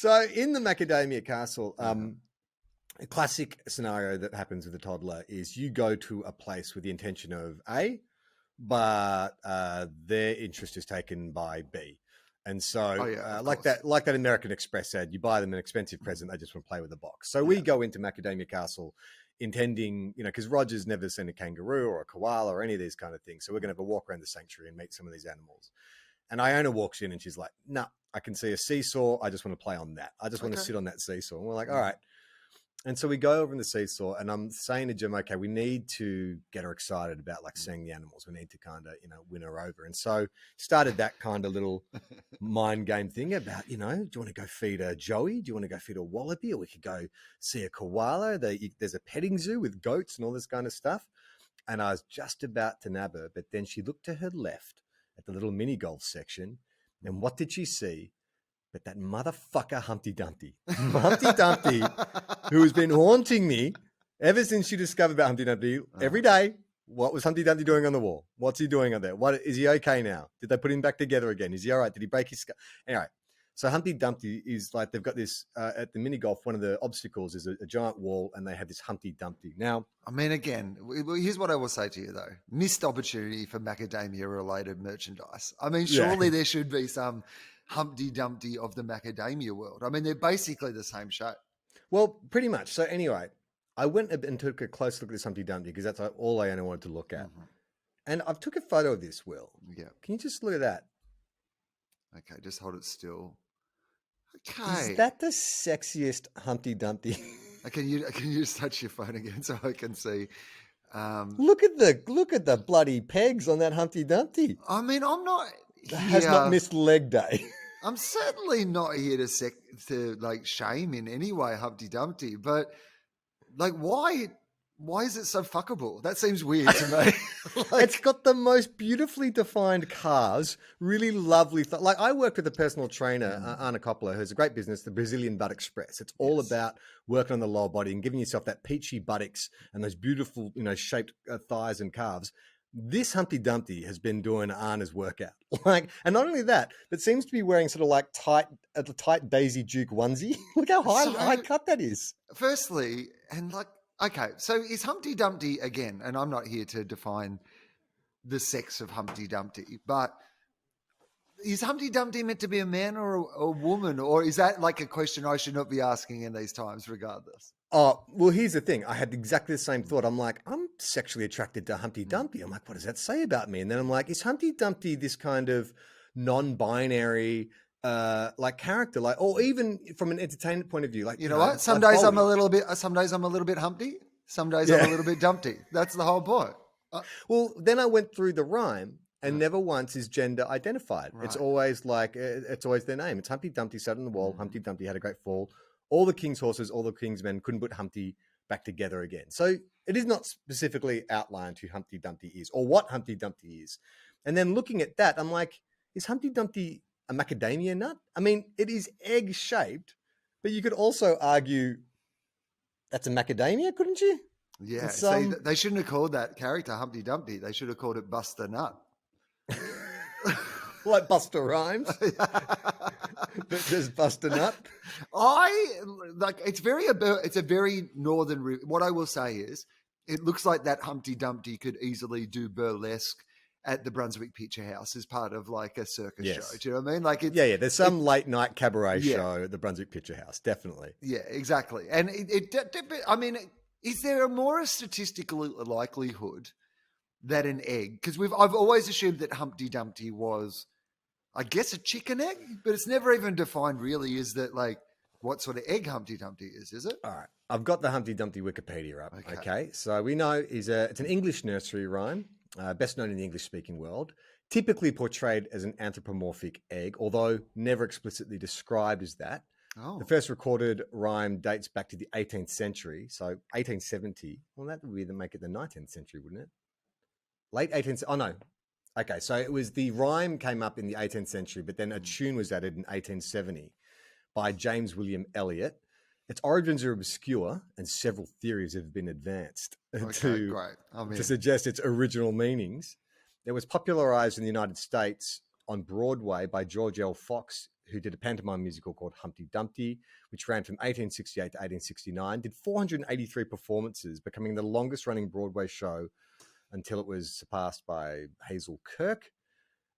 So in the macadamia castle, a classic scenario that happens with a toddler is you go to a place with the intention of A, but their interest is taken by B. And so, like that American Express ad, you buy them an expensive present, they just want to play with the box. So we go into Macadamia Castle intending, because Roger's never seen a kangaroo or a koala or any of these kind of things. So we're going to have a walk around the sanctuary and meet some of these animals. And Iona walks in and she's like, "No, I can see a seesaw. I just want to play on that. I just want to sit on that seesaw." And we're like, "All right." And so we go over in the seesaw, and I'm saying to Jim, "Okay, we need to get her excited about like seeing the animals. We need to kind of, win her over." And so started that kind of little mind game thing about, do you want to go feed a joey? Do you want to go feed a wallaby? Or we could go see a koala. There's a petting zoo with goats and all this kind of stuff. And I was just about to nab her, but then she looked to her left at the little mini golf section. And what did she see? But that motherfucker Humpty Dumpty. Humpty Dumpty, who has been haunting me ever since she discovered about Humpty Dumpty every day. What was Humpty Dumpty doing on the wall? What's he doing on there? Is he okay now? Did they put him back together again? Is he all right? Did he break his skull? Anyway, so Humpty Dumpty is like, they've got this, at the mini golf, one of the obstacles is a giant wall, and they have this Humpty Dumpty. Now, I mean, again, here's what I will say to you, though. Missed opportunity for macadamia-related merchandise. I mean, surely there should be some Humpty Dumpty of the macadamia world. I mean, they're basically the same shape. Well, pretty much. So anyway, I went and took a close look at this Humpty Dumpty because that's all I wanted to look at. Mm-hmm. And I've took a photo of this, Will. Yeah. Can you just look at that? Okay, just hold it still. Okay. Is that the sexiest Humpty Dumpty? Can you just touch your phone again so I can see? Look at the bloody pegs on that Humpty Dumpty. I mean, I'm not. Has not missed leg day. I'm certainly not here to like shame in any way Humpty Dumpty, but like why is it so fuckable? That seems weird to me. It's got the most beautifully defined calves, really lovely. Like I worked with a personal trainer, Anna Coppola, who's a great business, the Brazilian Butt Express. It's all about working on the lower body and giving yourself that peachy buttocks and those beautiful, shaped thighs and calves. This Humpty Dumpty has been doing Anna's workout. And not only that, but seems to be wearing sort of like tight Daisy Duke onesie. Look how high cut that is. Firstly, and like, okay, so is Humpty Dumpty, again, and I'm not here to define the sex of Humpty Dumpty, but is Humpty Dumpty meant to be a man or a woman? Or is that like a question I should not be asking in these times regardless? Oh, well, here's the thing. I had exactly the same thought. I'm like, I'm sexually attracted to Humpty Dumpty. I'm like, what does that say about me? And then I'm like, is Humpty Dumpty this kind of non-binary like character, like, or even from an entertainment point of view, like, what? Some days I'm a little bit Humpty. Some days I'm a little bit Dumpty. That's the whole point. Well, then I went through the rhyme, and never once is gender identified. Right. It's always like, it's always their name. It's Humpty Dumpty sat on the wall. Humpty Dumpty had a great fall. All the king's horses, all the king's men couldn't put Humpty back together again. So it is not specifically outlined who Humpty Dumpty is or what Humpty Dumpty is. And then looking at that, I'm like, is Humpty Dumpty a macadamia nut? I mean, it is egg-shaped, but you could also argue that's a macadamia, couldn't you? Yeah, see, they shouldn't have called that character Humpty Dumpty. They should have called it Buster Nut. Like Buster Rhymes? Just Buster Nut? It's a very northern. What I will say is, it looks like that Humpty Dumpty could easily do burlesque at the Brunswick Picture House as part of like a circus show. Do you know what I mean? Like, there's some late night cabaret show at the Brunswick Picture House, definitely. Yeah, exactly. And I mean, is there a more statistical likelihood that an egg? Because I've always assumed that Humpty Dumpty was, I guess, a chicken egg, but it's never even defined really. Is that like what sort of egg Humpty Dumpty is it? All right. I've got the Humpty Dumpty Wikipedia up. Okay. So we know it's an English nursery rhyme, best known in the English-speaking world, typically portrayed as an anthropomorphic egg, although never explicitly described as that. Oh. The first recorded rhyme dates back to the 18th century, so 1870. Well, that would make it the 19th century, wouldn't it? Late 18th. Oh no. Okay, so it was the rhyme came up in the 18th century, but then a tune was added in 1870 by James William Eliot. Its origins are obscure, and several theories have been advanced to suggest its original meanings. It was popularized in the United States on Broadway by George L. Fox, who did a pantomime musical called Humpty Dumpty, which ran from 1868 to 1869, did 483 performances, becoming the longest running Broadway show until it was surpassed by Hazel Kirk.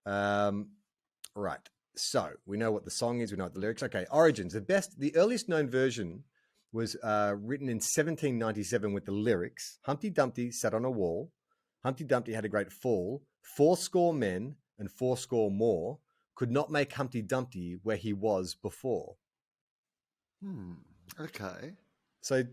Right. So we know what the song is. We know what the lyrics. Okay. Origins. The earliest known version was written in 1797 with the lyrics: Humpty Dumpty sat on a wall. Humpty Dumpty had a great fall. 80 men and 80 more could not make Humpty Dumpty where he was before. Okay. So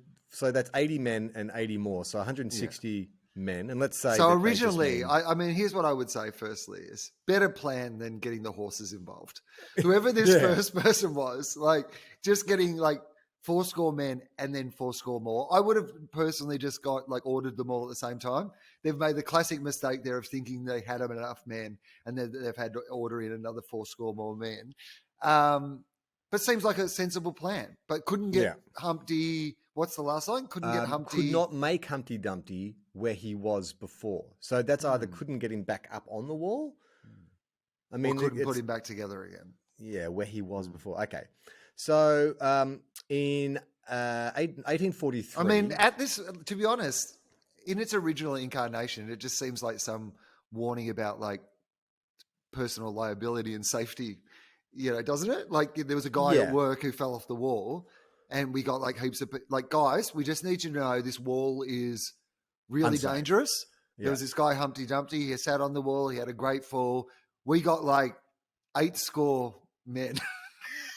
that's 80 men and 80 more. So 160 men. And let's say. So originally, I mean, here's what I would say firstly is better plan than getting the horses involved. Whoever this first person was, like just getting like 80 men and then 80 more. I would have personally just ordered them all at the same time. They've made the classic mistake there of thinking they had enough men and then they've had to order in another 80 more men. But seems like a sensible plan. But couldn't get Humpty. What's the last line? Couldn't get Humpty. Could not make Humpty Dumpty where he was before. So that's either couldn't get him back up on the wall. I mean, or couldn't put him back together again. Yeah, where he was before. Okay. So in 1843. I mean, at this, to be honest, in its original incarnation, it just seems like some warning about like personal liability and safety, doesn't it? Like there was a guy at work who fell off the wall and we got like heaps of, like, guys, we just need you to know this wall is really dangerous. There was this guy, Humpty Dumpty. He sat on the wall. He had a great fall. We got like 80 men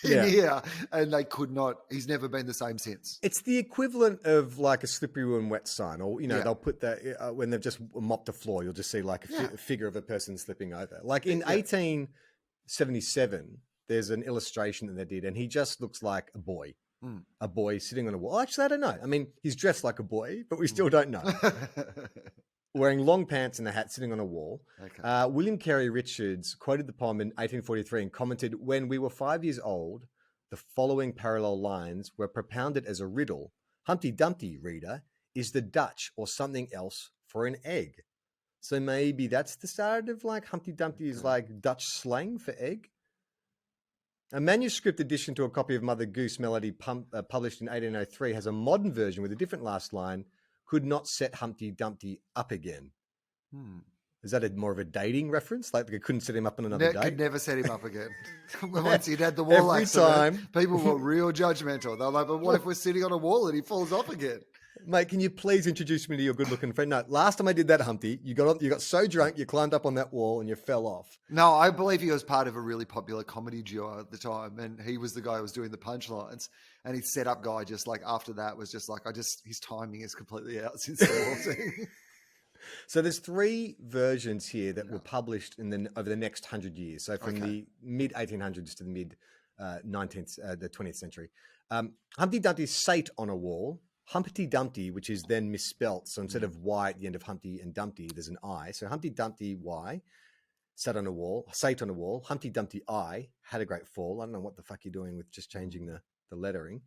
in here and they could not, he's never been the same since. It's the equivalent of like a slippery when wet sign, or, they'll put that when they've just mopped the floor, you'll just see like a figure of a person slipping over. Like in 1877, there's an illustration that they did and he just looks like a boy. A boy sitting on a wall. Actually, I don't know. I mean, he's dressed like a boy, but we still don't know. Wearing long pants and a hat, sitting on a wall. Okay. William Carey Richards quoted the poem in 1843 and commented, "When we were 5 years old, the following parallel lines were propounded as a riddle. Humpty Dumpty, reader, is the Dutch or something else for an egg." So maybe that's the start of like Humpty Dumpty is like Dutch slang for egg. A manuscript edition to a copy of Mother Goose Melody published in 1803 has a modern version with a different last line: "Could not set Humpty Dumpty up again." Is that more of a dating reference? Like they couldn't set him up on another date? Could never set him up again. Once he'd had the wall accident, people were real judgmental. They're like, but what if we're sitting on a wall and he falls off again? Mate, can you please introduce me to your good-looking friend? No, last time I did that, Humpty, you got so drunk, you climbed up on that wall and you fell off. No, I believe he was part of a really popular comedy duo at the time, and he was the guy who was doing the punchlines. And his setup guy, just like after that, was just like, his timing is completely out since the whole thing. So there's 3 versions here that were published over the next 100 years. So from the mid 1800s to the mid 20th century. Humpty Dumpty sate on a wall. Humpty Dumpty, which is then misspelt. So instead of Y at the end of Humpty and Dumpty, there's an I. So Humpty Dumpty Y sate on a wall. Humpty Dumpty I had a great fall. I don't know what the fuck you're doing with just changing the lettering.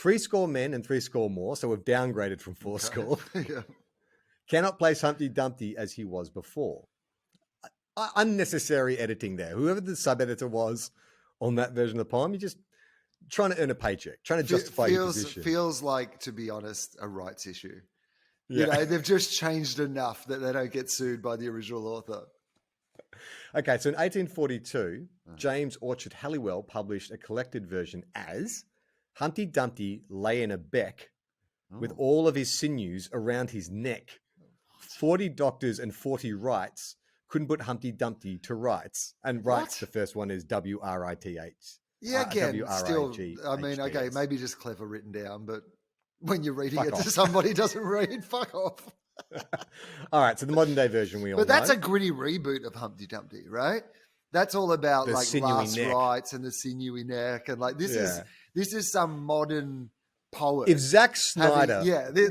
80 men and 80 more. So we've downgraded from 80. Cannot place Humpty Dumpty as he was before. Unnecessary editing there. Whoever the sub-editor was on that version of the poem, you're just trying to earn a paycheck, trying to justify your position. Feels like, to be honest, a rights issue. They've just changed enough that they don't get sued by the original author. Okay, so in 1842, James Orchard Halliwell published a collected version as Humpty Dumpty lay in a beck with all of his sinews around his neck. 40 doctors and 40 wrights couldn't put Humpty Dumpty to rights. And rights, the first one is W-R-I-T-H. Yeah, again, still, I mean, okay, maybe just clever written down, but when you're reading it to somebody who doesn't read, fuck off. All right, so the modern day version we all know. But that's a gritty reboot of Humpty Dumpty, right? That's all about like last rites and the sinewy neck, and like this is some modern poet. If Zack Snyder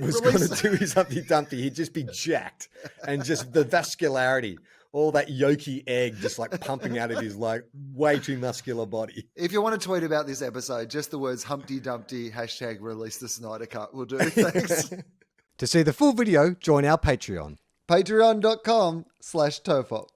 was going to do his Humpty Dumpty, he'd just be jacked, and just the vascularity, all that yolky egg just like pumping out of his like way too muscular body. If you want to tweet about this episode, just the words Humpty Dumpty # release the Snyder Cut will do. Thanks. To see the full video, join our Patreon. Patreon.com/TOFOP.